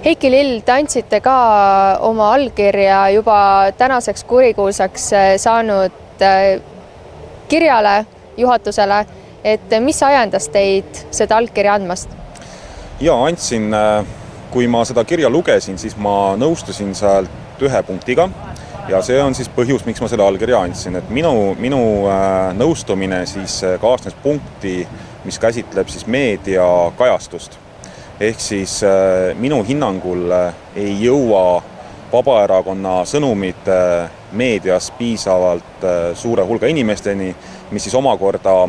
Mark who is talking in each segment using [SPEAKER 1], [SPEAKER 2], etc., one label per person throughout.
[SPEAKER 1] Heiki Lill, te andsite ka oma allkirja juba tänaseks kurikuulsaks saanud kirjale juhatusele, et mis ajendas teid seda allkirja andmast?
[SPEAKER 2] Ja andsin, kui ma seda kirja lugesin, siis ma nõustusin sealt ühe punktiga ja see on siis põhjus, miks ma selle allkirja andsin. Et minu nõustumine siis kaasnes punkti, mis käsitleb siis meedia kajastust. Ehk siis minu hinnangul ei jõua Vabaerakonna sõnumid meedias piisavalt suure hulga inimesteni, mis siis omakorda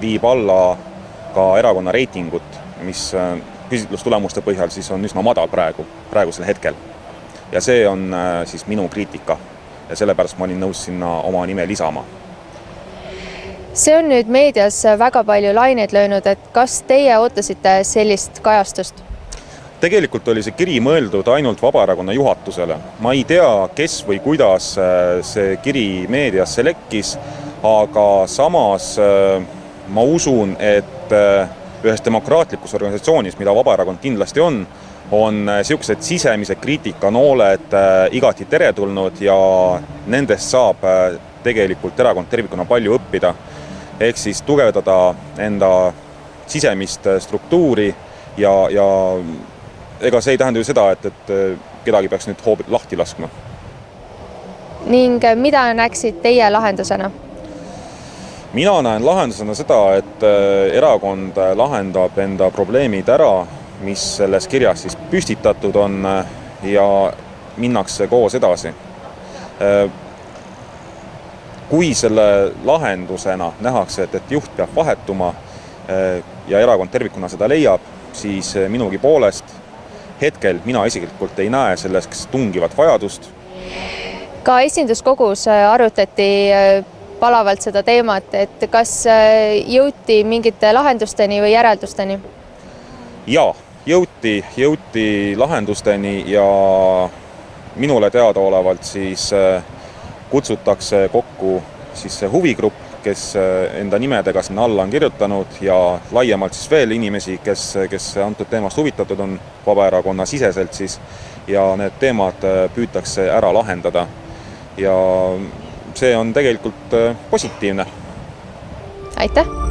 [SPEAKER 2] viib alla ka erakonna reitingut, mis küsitlustulemuste põhjal siis on üsna madal praegusel hetkel. Ja see on siis minu kriitika ja sellepärast ma olin nõus sinna oma nime lisama.
[SPEAKER 1] See on nüüd meedias väga palju laineid löönud, et kas teie ootasite sellist kajastust?
[SPEAKER 2] Tegelikult oli see kiri mõeldud ainult Vabaerakonna juhatusele. Ma ei tea, kes või kuidas see kiri meediasse lekkis, aga samas ma usun, et ühes demokraatlikus organisatsioonis, mida Vabaerakond kindlasti on sellised sisemised kriitikanooled igati teretulnud ja nendest saab tegelikult erakond tervikuna palju õppida. Ehk siis tugevdada enda sisemist struktuuri ja ega see ei tähenda ju seda, et kedagi peaks nüüd hoopis lahti laskma.
[SPEAKER 1] Ning mida näeksid teie lahendusena?
[SPEAKER 2] Mina näen lahendusena seda, et erakond lahendab enda probleemid ära, mis selles kirjas siis püstitatud on ja minnakse koos edasi. Kui selle lahendusena nähakse, et juht peab vahetuma ja erakond tervikuna seda leiab, siis minugi poolest hetkel mina isiklikult ei näe selleks tungivat vajadust.
[SPEAKER 1] Ka esinduskogus arutati palavalt seda teemat, et kas jõuti mingite lahendusteni või järeldusteni?
[SPEAKER 2] Jaa, jõuti lahendusteni ja minule teadaolevalt siis kutsutakse kokku siis see huvigrupp, kes enda nimedega sinna alla on kirjutanud ja laiemalt siis veel inimesi, kes antud teemast huvitatud on Vabaerakonna siseselt siis ja need teemad püütakse ära lahendada. Ja see on tegelikult positiivne.
[SPEAKER 1] Aitäh!